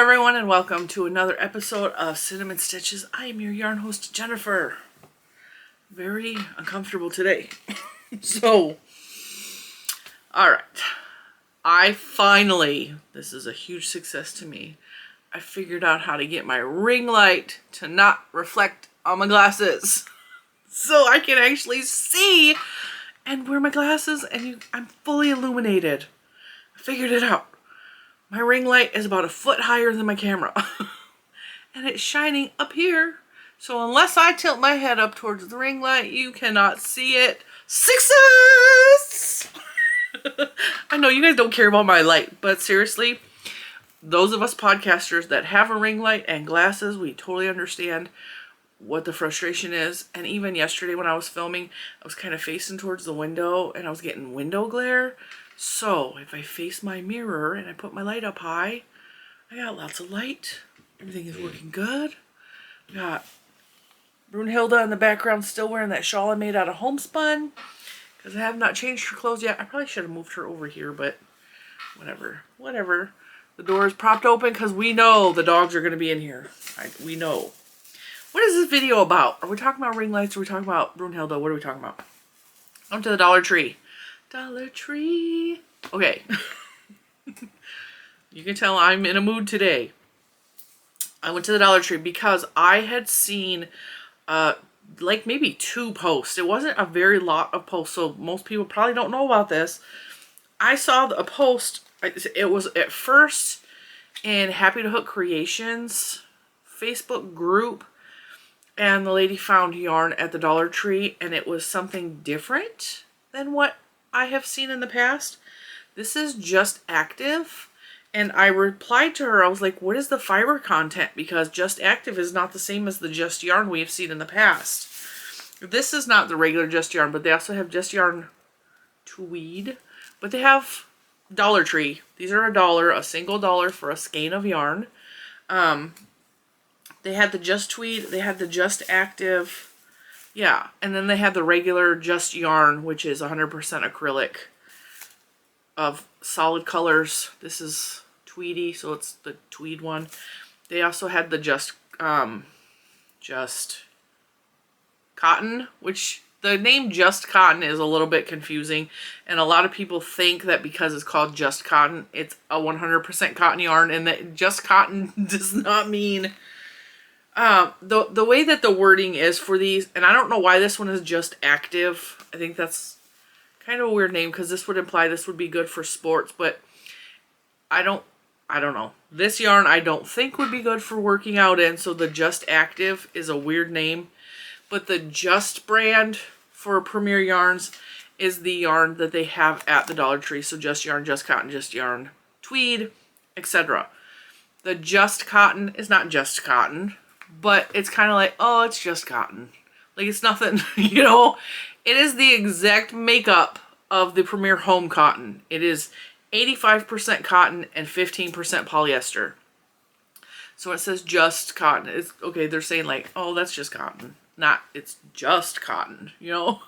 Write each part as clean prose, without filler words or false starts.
everyone, and welcome to another episode of Cinnamon Stitches. I am your yarn host, Jennifer. Very uncomfortable today. Alright. I finally, this is a huge success to me, I figured out how to get my ring light to not reflect on my glasses. So I can actually see and wear my glasses and I'm fully illuminated. I figured it out. My ring light is about a foot higher than my camera. And it's shining up here. So unless I tilt my head up towards the ring light, you cannot see it. Success! I know you guys don't care about my light, but seriously, those of us podcasters that have a ring light and glasses, we totally understand what the frustration is. And even yesterday when I was filming, I was kind of facing towards the window and I was getting window glare. So if I face my mirror and I put my light up high, I got lots of light. Everything is working good. I got Brunhilde in the background still wearing that shawl I made out of homespun because I have not changed her clothes yet. I probably should have moved her over here, but whatever. The door is propped open because we know the dogs are going to be in here. We know. What is this video about? Are we talking about ring lights? Are we talking about Brunhilde? What are we talking about? I'm to the Dollar Tree. Dollar Tree. Okay. You can tell I'm in a mood today. I went to the Dollar Tree because I had seen like maybe 2 posts. It wasn't a very lot of posts, so most people probably don't know about this. I saw a post. It was at first in Happy to Hook Creations Facebook group, and the lady found yarn at the Dollar Tree, and it was something different than what I have seen in the past. This is Just Active, and I replied to her. I was like, what is the fiber content? Because Just Active is not the same as the Just Yarn we have seen in the past. This is not the regular Just Yarn, but they also have Just Yarn Tweed, but they have Dollar Tree. These are $1, a single dollar for a skein of yarn. They had the Just Tweed, they had the Just Active. Yeah, and then they had the regular Just Yarn, which is 100% acrylic of solid colors. This is Tweedy, so it's the Tweed one. They also had the Just Cotton, which the name Just Cotton is a little bit confusing. And a lot of people think that because it's called Just Cotton, it's a 100% cotton yarn, and that Just Cotton does not mean... the way that the wording is for these, and I don't know why this one is Just Active. I think that's kind of a weird name because this would imply this would be good for sports, but I don't know. This yarn I don't think would be good for working out in, so the Just Active is a weird name. But the Just brand for Premier Yarns is the yarn that they have at the Dollar Tree. So Just Yarn, Just Cotton, Just Yarn, Tweed, etc. The Just Cotton is not Just Cotton, but it's kind of like, oh, it's just cotton. Like, it's nothing, you know? It is the exact makeup of the Premier Home Cotton. It is 85% cotton and 15% polyester. So it says Just Cotton. It's okay, they're saying like, oh, that's just cotton. Not, it's just cotton, you know?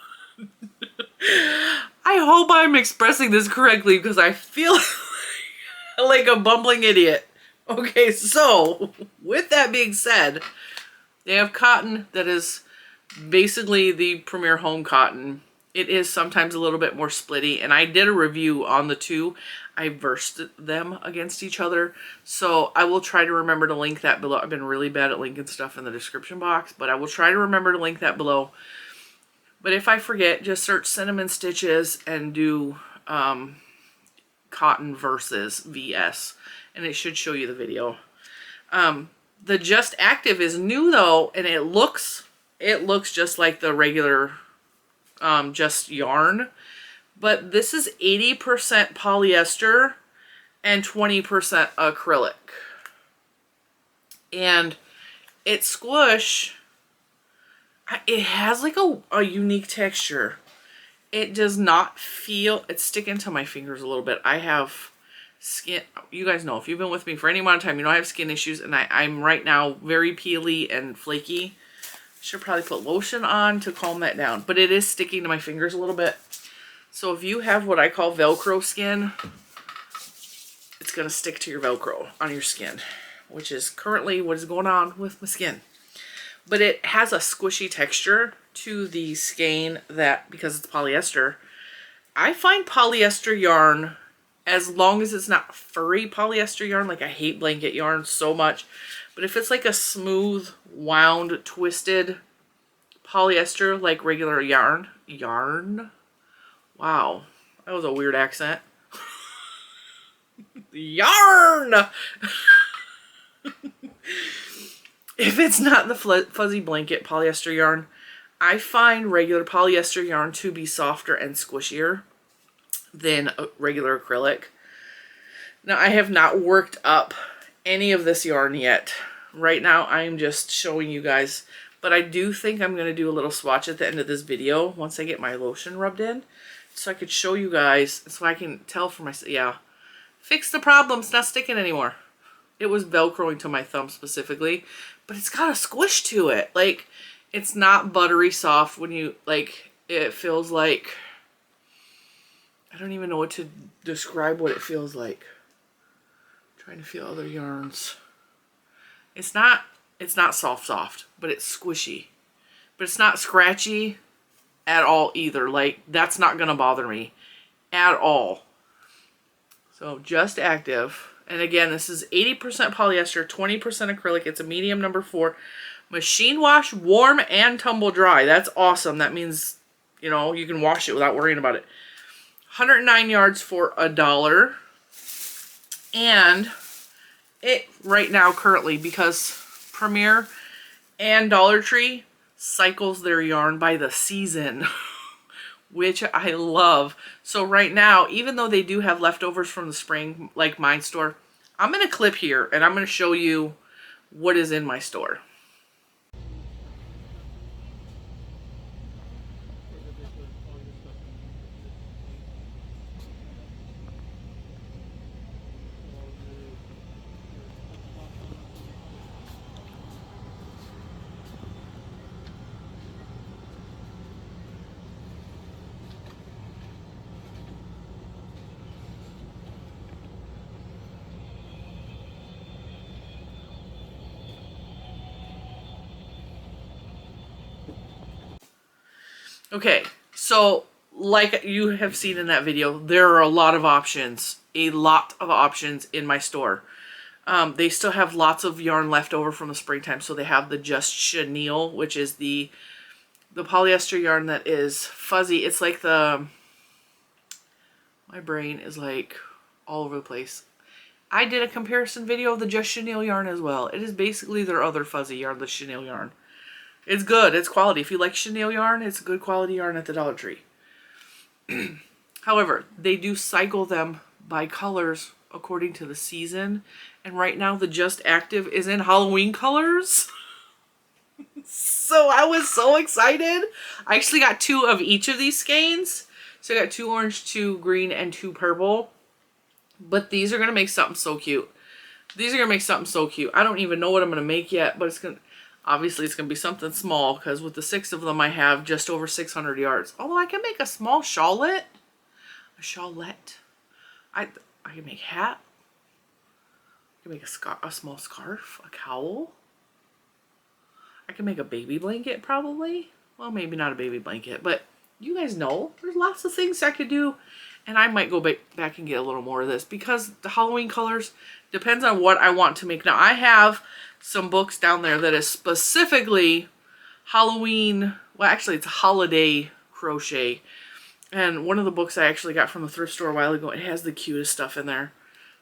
I hope I'm expressing this correctly because I feel like a bumbling idiot. Okay, so with that being said, they have cotton that is basically the Premier Home Cotton. It is sometimes a little bit more splitty, and I did a review on the two. I versed them against each other, so I will try to remember to link that below. I've been really bad at linking stuff in the description box, but I will try to remember to link that below. But if I forget, just search Cinnamon Stitches and do cotton versus VS. And it should show you the video. The Just Active is new though, and it looks just like the regular Just Yarn, but this is 80% polyester and 20% acrylic, and it squish. It has like a unique texture. It does not feel. It's sticking to my fingers a little bit. I have skin, you guys know, if you've been with me for any amount of time, you know I have skin issues, and I'm right now very peely and flaky. Should probably put lotion on to calm that down, but it is sticking to my fingers a little bit. So if you have what I call Velcro skin, it's gonna stick to your Velcro on your skin. which is currently what is going on with my skin. But it has a squishy texture to the skein that, because it's polyester, I find polyester yarn, as long as it's not furry polyester yarn, like I hate blanket yarn so much, but if it's like a smooth, wound, twisted polyester, like regular yarn, wow, that was a weird accent. Yarn! If it's not the fuzzy blanket polyester yarn, I find regular polyester yarn to be softer and squishier than regular acrylic. Now, I have not worked up any of this yarn yet. Right now, I am just showing you guys, but I do think I'm going to do a little swatch at the end of this video once I get my lotion rubbed in, so I could show you guys, so I can tell for myself. Yeah, fix the problem. It's not sticking anymore. It was Velcroing to my thumb specifically, but it's got a squish to it. Like, it's not buttery soft when you, like, it feels like, I don't even know what to describe what it feels like. I'm trying to feel other yarns. It's not soft, but it's squishy. But it's not scratchy at all either. Like, that's not gonna bother me at all. So, Just Active. And again, this is 80% polyester, 20% acrylic. It's a medium number 4. Machine wash, warm, and tumble dry. That's awesome. That means, you know, you can wash it without worrying about it. 109 yards for $1. And it right now currently, because Premier and Dollar Tree cycles their yarn by the season, which I love. So right now, even though they do have leftovers from the spring, like my store, I'm going to clip here and I'm going to show you what is in my store. Okay, so like you have seen in that video, there are a lot of options. A lot of options in my store. They still have lots of yarn left over from the springtime. So they have the Just Chenille, which is the polyester yarn that is fuzzy. It's like my brain is like all over the place. I did a comparison video of the Just Chenille yarn as well. It is basically their other fuzzy yarn, the Chenille yarn. It's good. It's quality. If you like chenille yarn, it's good quality yarn at the Dollar Tree. However, they do cycle them by colors according to the season. And right now, the Just Active is in Halloween colors. So I was so excited. I actually got 2 of each of these skeins. So I got 2 orange, 2 green, and 2 purple. But these are going to make something so cute. These are going to make something so cute. I don't even know what I'm going to make yet, but it's going to... Obviously, it's going to be something small, because with the 6 of them, I have just over 600 yards. Although I can make a small shawlette. A shawlette. I can make a hat. I can make a small scarf. A cowl. I can make a baby blanket, probably. Well, maybe not a baby blanket, but you guys know. There's lots of things I could do. And I might go back and get a little more of this, because the Halloween colors depends on what I want to make. Now, I have some books down there that is specifically Halloween. Well, actually, it's a holiday crochet. And one of the books I actually got from the thrift store a while ago, it has the cutest stuff in there.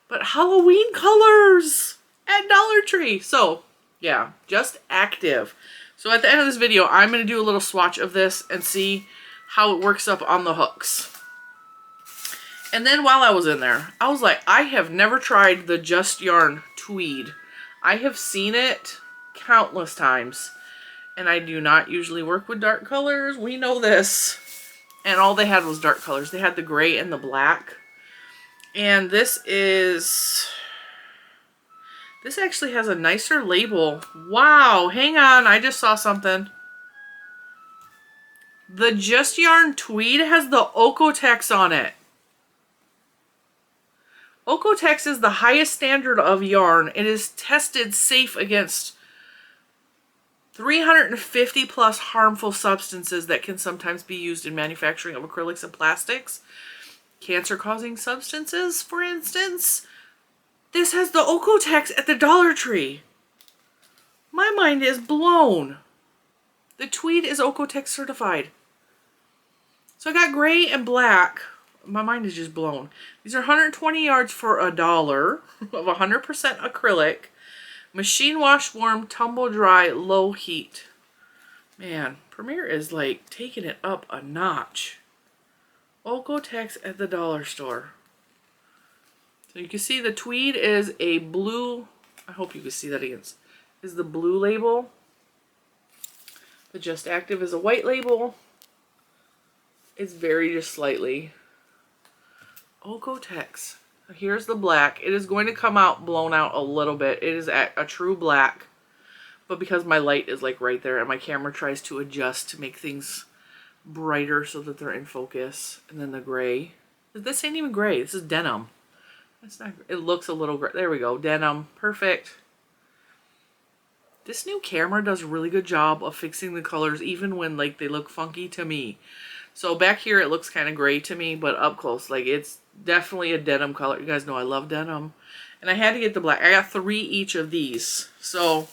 But Halloween colors at Dollar Tree. So, yeah, Just Active. So at the end of this video, I'm going to do a little swatch of this and see how it works up on the hooks. And then while I was in there, I was like, I have never tried the Just Yarn Tweed. I have seen it countless times. And I do not usually work with dark colors. We know this. And all they had was dark colors. They had the gray and the black. And this actually has a nicer label. Wow, hang on. I just saw something. The Just Yarn Tweed has the Okotex on it. Okotex is the highest standard of yarn. It is tested safe against 350 plus harmful substances that can sometimes be used in manufacturing of acrylics and plastics. Cancer-causing substances, for instance. This has the Okotex at the Dollar Tree. My mind is blown. The Tweed is Okotex certified. So I got gray and black. My mind is just blown. These are 120 yards for $1 of 100% acrylic. Machine wash, warm, tumble dry, low heat. Man, Premier is like taking it up a notch. Okotex at the dollar store. So you can see the Tweed is a blue, I hope you can see that against, is the blue label. The Just Active is a white label. It's very just slightly. Okotex. Here's the black. It is going to come out blown out a little bit. It is at a true black. But because my light is like right there and my camera tries to adjust to make things brighter so that they're in focus. And then the gray. This ain't even gray. This is denim. It's not, it looks a little gray. There we go. Denim. Perfect. This new camera does a really good job of fixing the colors even when like they look funky to me. So back here it looks kind of gray to me, but up close like it's definitely a denim color. You guys know I love denim. And I had to get the black. I got 3 each of these. So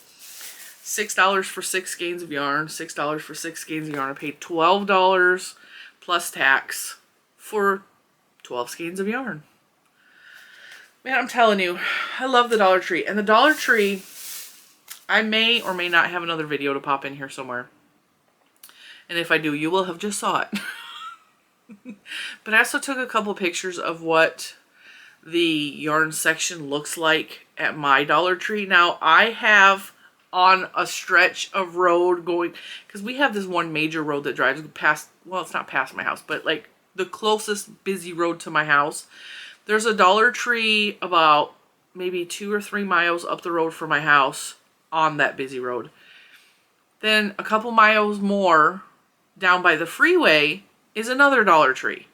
$6 for 6 skeins of yarn. $6 for 6 skeins of yarn. I paid $12 plus tax for 12 skeins of yarn. Man, I'm telling you, I love the Dollar Tree. And the Dollar Tree, I may or may not have another video to pop in here somewhere. And if I do, you will have just saw it. But I also took a couple pictures of what the yarn section looks like at my Dollar Tree. Now, I have on a stretch of road going, because we have this one major road that drives past, well, it's not past my house, but like the closest busy road to my house. There's a Dollar Tree about maybe 2 or 3 miles up the road from my house on that busy road. Then a couple miles more down by the freeway is another Dollar Tree.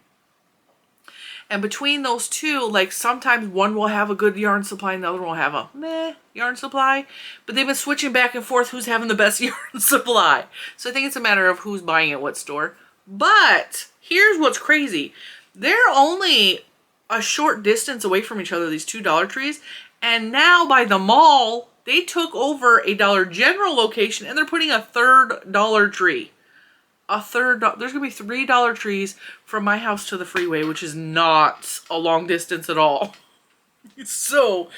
And between those two, like sometimes one will have a good yarn supply and the other one will have a meh yarn supply. But they've been switching back and forth who's having the best yarn supply. So I think it's a matter of who's buying at what store. But here's what's crazy. They're only a short distance away from each other, these 2 Dollar Trees. And now by the mall, they took over a Dollar General location and they're putting a 3rd Dollar Tree. There's going to be 3 Dollar Trees from my house to the freeway, which is not a long distance at all. So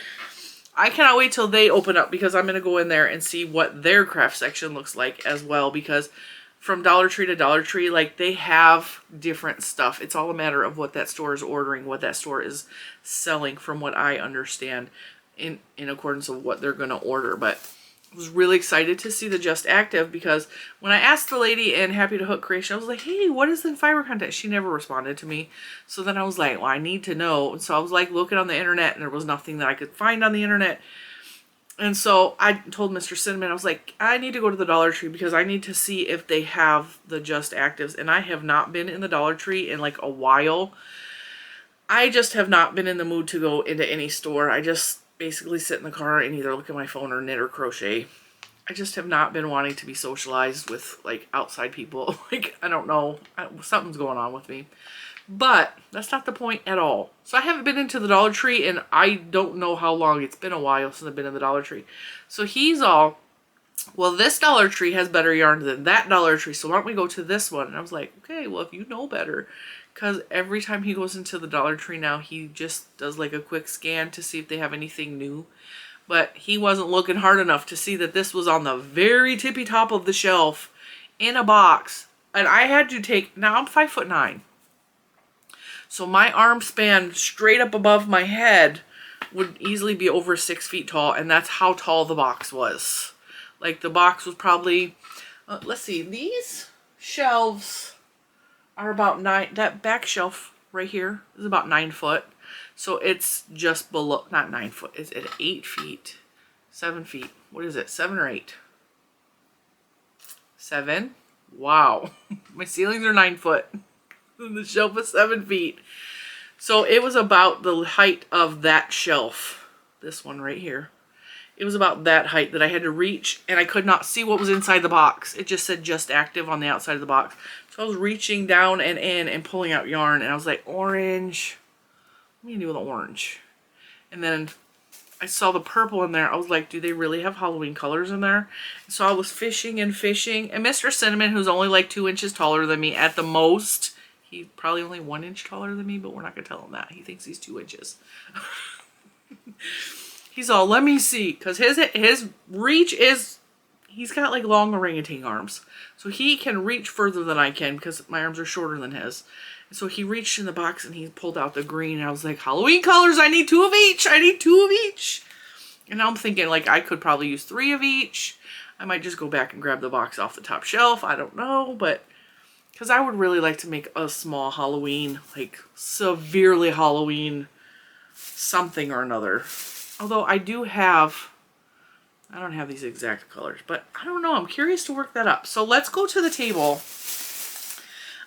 I cannot wait till they open up because I'm going to go in there and see what their craft section looks like as well. Because from Dollar Tree to Dollar Tree, like they have different stuff. It's all a matter of what that store is ordering, what that store is selling from what I understand in accordance with what they're going to order. But I was really excited to see the Just Active because when I asked the lady in Happy to Hook Creation, I was like, hey, what is the fiber content? She never responded to me. So then I was like, well, I need to know. And so I was like looking on the internet and there was nothing that I could find on the internet. And so I told Mr. Cinnamon, I was like, I need to go to the Dollar Tree because I need to see if they have the Just Actives. And I have not been in the Dollar Tree in like a while. I just have not been in the mood to go into any store. I just basically sit in the car and either look at my phone or knit or crochet. I just have not been wanting to be socialized with like outside people. Like, I don't know, something's going on with me. But that's not the point at all. So I haven't been into the Dollar Tree and I don't know how long. It's been a while since I've been in the Dollar Tree. So he's all, well, this Dollar Tree has better yarn than that Dollar Tree, so why don't we go to this one? And I was like, okay, well, if you know better. Because every time he goes into the Dollar Tree now, he just does like a quick scan to see if they have anything new. But he wasn't looking hard enough to see that this was on the very tippy top of the shelf in a box. And I had to take, now I'm 5'9". So my arm span straight up above my head would easily be over 6 feet tall. And that's how tall the box was. Like the box was probably, let's see, these shelves are about 9, that back shelf right here is about 9 foot. So it's just below, not 9 foot, is it 8 feet, 7 feet? What is it, 7 or 8? 7? Wow. My ceilings are 9 foot. And the shelf is 7 feet. So it was about the height of that shelf. This one right here. It was about that height that I had to reach, and I could not see what was inside the box. It just said just active on the outside of the box. So I was reaching down and in and pulling out yarn, and I was like, orange. What are you gonna do with orange? And then I saw the purple in there. I was like, do they really have Halloween colors in there? So I was fishing and fishing, and Mr. Cinnamon, who's only like 2 inches taller than me at the most, he's probably only 1 inch taller than me, but we're not gonna tell him that. He thinks he's 2 inches. He's all, let me see, because his reach is, he's got like long orangutan arms. So he can reach further than I can because my arms are shorter than his. And so he reached in the box and he pulled out the green. And I was like, Halloween colors, I need 2 of each. I need 2 of each. And now I'm thinking like I could probably use 3 of each. I might just go back and grab the box off the top shelf. I don't know, but because I would really like to make a small Halloween, like severely Halloween something or another. Although I don't have these exact colors, but I don't know. I'm curious to work that up. So let's go to the table.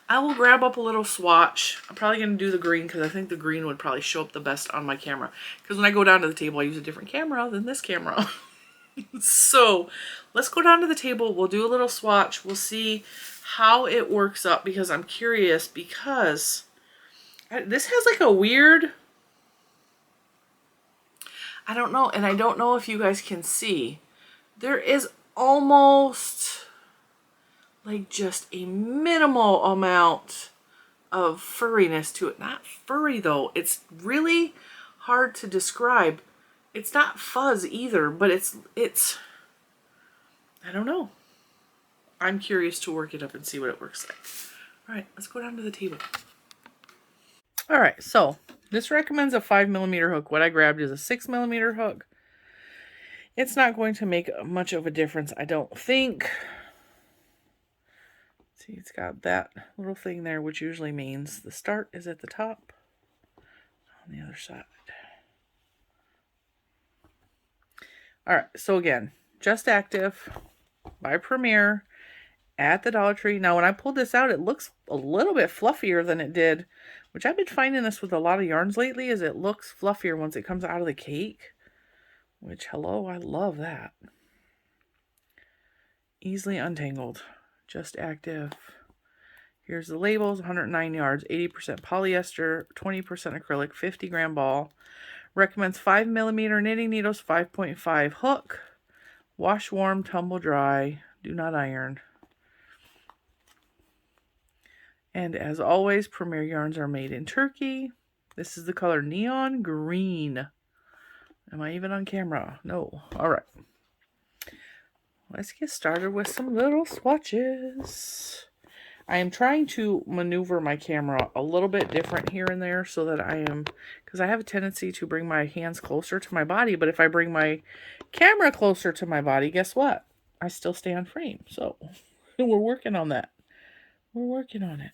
I will grab up a little swatch. I'm probably going to do the green because I think the green would probably show up the best on my camera. Because when I go down to the table, I use a different camera than this camera. So let's go down to the table. We'll do a little swatch. We'll see how it works up because I'm curious because this has like a weird... I don't know, and I don't know if you guys can see. There is almost like just a minimal amount of furriness to it. Not furry though. It's really hard to describe. It's not fuzz either, but it's I don't know. I'm curious to work it up and see what it works like. All right, let's go down to the table. All right, so this recommends a 5mm hook. What I grabbed is a 6mm hook. It's not going to make much of a difference, I don't think. See, it's got that little thing there, which usually means the start is at the top on the other side. All right, so again, Just Active by Premier at the Dollar Tree. Now, when I pulled this out, it looks a little bit fluffier than it did, which I've been finding this with a lot of yarns lately, is it looks fluffier once it comes out of the cake, which, hello, I love that. Easily untangled, Just Active. Here's the labels, 109 yards, 80% polyester, 20% acrylic, 50-gram ball. Recommends 5mm knitting needles, 5.5 hook. Wash warm, tumble dry, do not iron. And as always, Premier yarns are made in Turkey. This is the color Neon Green. Am I even on camera? No. All right. Let's get started with some little swatches. I am trying to maneuver my camera a little bit different here and there so that I am, because I have a tendency to bring my hands closer to my body, but if I bring my camera closer to my body, guess what? I still stay on frame. So we're working on that. We're working on it.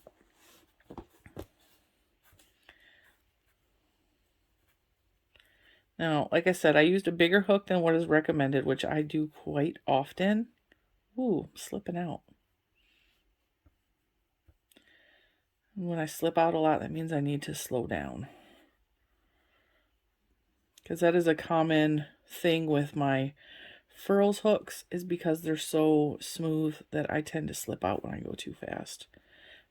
Now, like I said, I used a bigger hook than what is recommended, which I do quite often. Ooh, I'm slipping out. And when I slip out a lot, that means I need to slow down. Because that is a common thing with my Furls hooks, is because they're so smooth that I tend to slip out when I go too fast.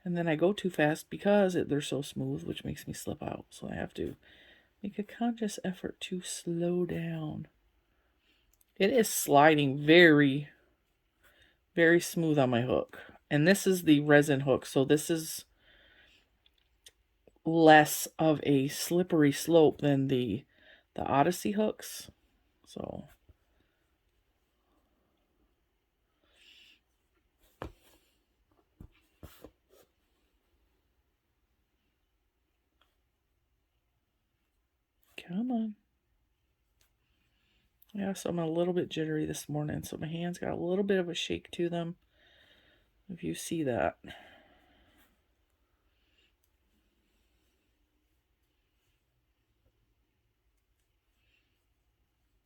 And then I go too fast because they're so smooth, which makes me slip out. So I have to make a conscious effort to slow down. It is sliding very, very smooth on my hook. And this is the resin hook, so this is less of a slippery slope than the Odyssey hooks. So come on. Yeah, so I'm a little bit jittery this morning, so my hands got a little bit of a shake to them, if you see that.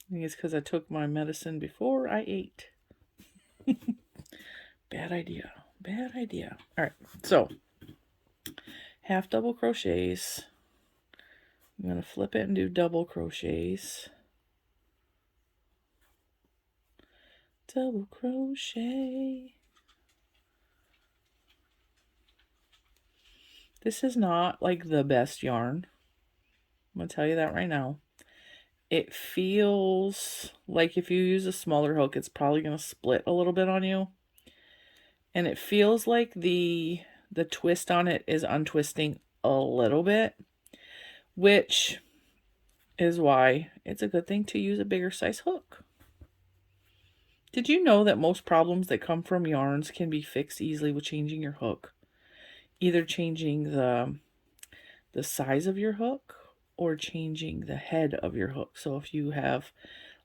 I think it's because I took my medicine before I ate. Bad idea. Bad idea. All right, so half double crochets. I'm going to flip it and do double crochets. Double crochet. This is not like the best yarn. I'm going to tell you that right now. It feels like if you use a smaller hook, it's probably going to split a little bit on you. And it feels like the twist on it is untwisting a little bit, which is why it's a good thing to use a bigger size hook. Did you know that most problems that come from yarns can be fixed easily with changing your hook? Either changing the size of your hook or changing the head of your hook. So if you have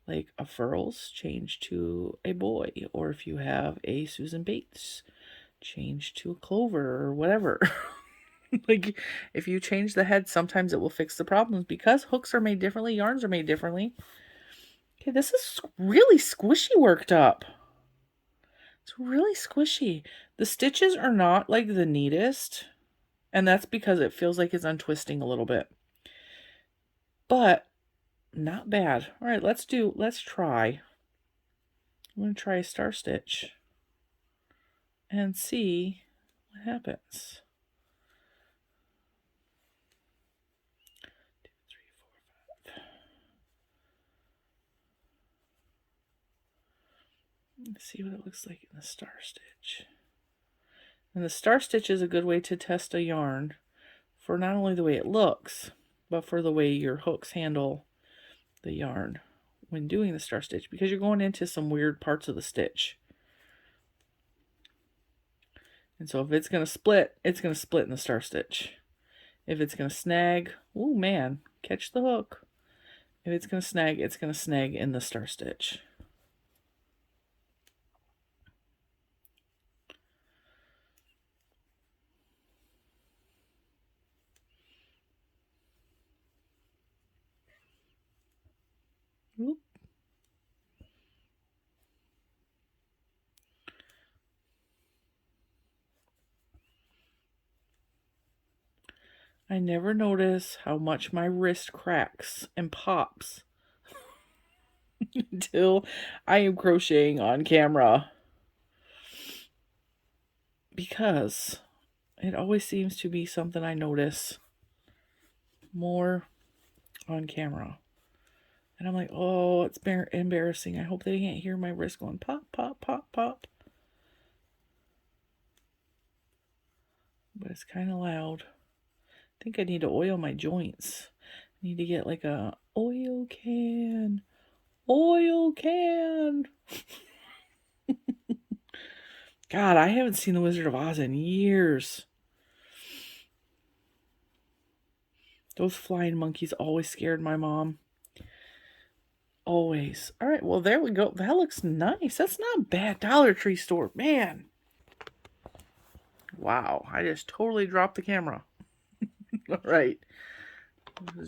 like a Furls, change to a boy, or if you have a Susan Bates, change to a Clover or whatever. Like if you change the head, sometimes it will fix the problems because hooks are made differently, yarns are made differently. Okay, this is really squishy worked up. It's really squishy. The stitches are not like the neatest, and that's because it feels like it's untwisting a little bit. But not bad. All right, let's try. I'm going to try a star stitch and see what happens. 2, 3, 4, 5. Let's see what it looks like in the star stitch. And the star stitch is a good way to test a yarn for not only the way it looks, but for the way your hooks handle the yarn when doing the star stitch, because you're going into some weird parts of the stitch. And so if it's going to split, it's going to split in the star stitch. If it's going to snag, oh man, catch the hook. If it's going to snag, it's going to snag in the star stitch. Oop. I never notice how much my wrist cracks and pops until I am crocheting on camera, because it always seems to be something I notice more on camera. And I'm like, oh, it's embarrassing. I hope they can't hear my wrist going pop, pop, pop, pop. But it's kind of loud. I think I need to oil my joints. I need to get like a oil can. Oil can. God, I haven't seen The Wizard of Oz in years. Those flying monkeys always scared my mom. Always. All right, well, there we go. That looks nice. That's not a bad Dollar Tree store. Man. Wow, I just totally dropped the camera. All right.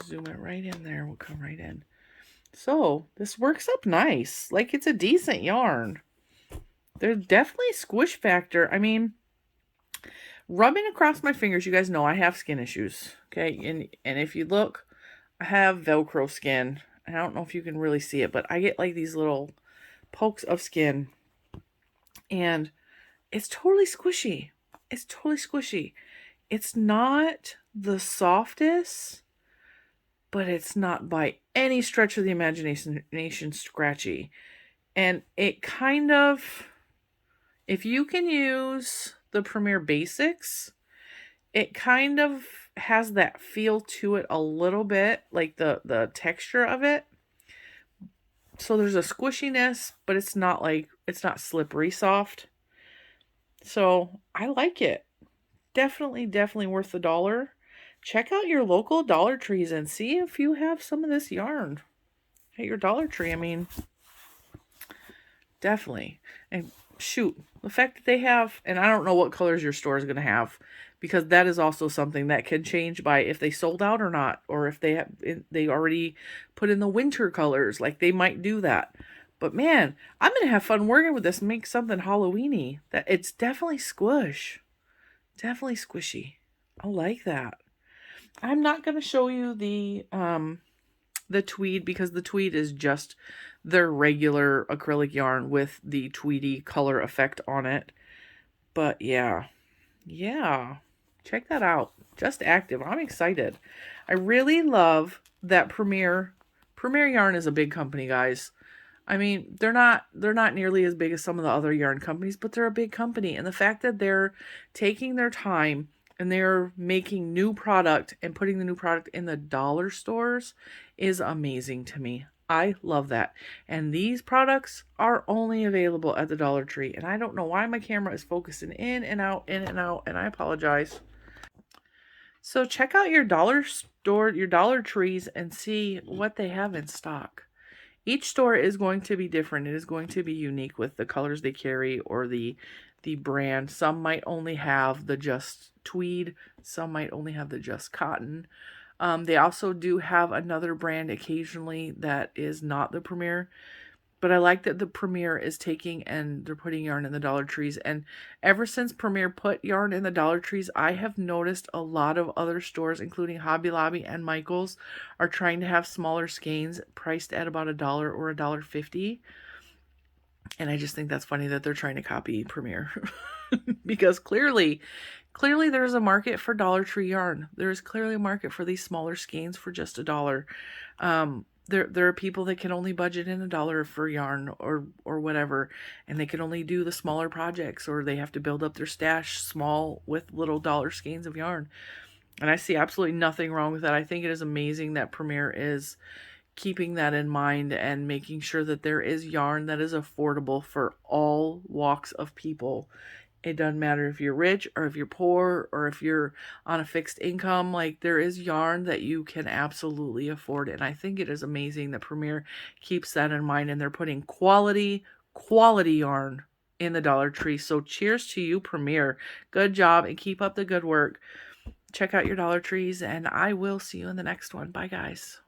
Zoom it right in there. We'll come right in. So, this works up nice. Like, it's a decent yarn. There's definitely squish factor. I mean, rubbing across my fingers, you guys know I have skin issues. Okay, and if you look, I have Velcro skin. I don't know if you can really see it, but I get like these little pokes of skin. And it's totally squishy. It's totally squishy. It's not the softest, but it's not by any stretch of the imagination scratchy. And it kind of, if you can use the Premier Basics, it kind of has that feel to it a little bit, like the texture of it. So there's a squishiness, but it's not slippery soft. So I like it. Definitely worth the $1. Check out your local Dollar Trees and see if you have some of this yarn at your Dollar Tree. I mean, definitely. And shoot, the fact that they have, and I don't know what colors your store is going to have, because that is also something that can change by if they sold out or not, or if they already put in the winter colors, like they might do that. But man, I'm going to have fun working with this and make something Halloween-y. That it's definitely squish. Definitely squishy. I like that. I'm not going to show you the Tweed because the Tweed is just their regular acrylic yarn with the Tweedy color effect on it. But yeah, check that out. Just Active. I'm excited. I really love that Premier Yarn is a big company, guys. I mean, they're not nearly as big as some of the other yarn companies, but they're a big company. And the fact that they're taking their time and they're making new product and putting the new product in the dollar stores is amazing to me. I love that. And these products are only available at the Dollar Tree. And I don't know why my camera is focusing in and out, and I apologize. So check out your dollar store, your Dollar Trees, and see what they have in stock. Each store is going to be different. It is going to be unique with the colors they carry or the brand. Some might only have the Just Tweed. Some might only have the Just Cotton. They also do have another brand occasionally that is not the Premier. But I like that the Premier is taking and they're putting yarn in the Dollar Trees. And ever since Premier put yarn in the Dollar Trees, I have noticed a lot of other stores, including Hobby Lobby and Michael's, are trying to have smaller skeins priced at about $1 or $1.50. And I just think that's funny that they're trying to copy Premier. Because clearly there's a market for Dollar Tree yarn. There's clearly a market for these smaller skeins for just $1. There are people that can only budget in $1 for yarn or whatever, and they can only do the smaller projects, or they have to build up their stash small with little dollar skeins of yarn. And I see absolutely nothing wrong with that. I think it is amazing that Premier is keeping that in mind and making sure that there is yarn that is affordable for all walks of people. It doesn't matter if you're rich or if you're poor or if you're on a fixed income. Like, there is yarn that you can absolutely afford. And I think it is amazing that Premier keeps that in mind, and they're putting quality yarn in the Dollar Tree. So cheers to you, Premier. Good job, and keep up the good work. Check out your Dollar Trees, and I will see you in the next one. Bye, guys.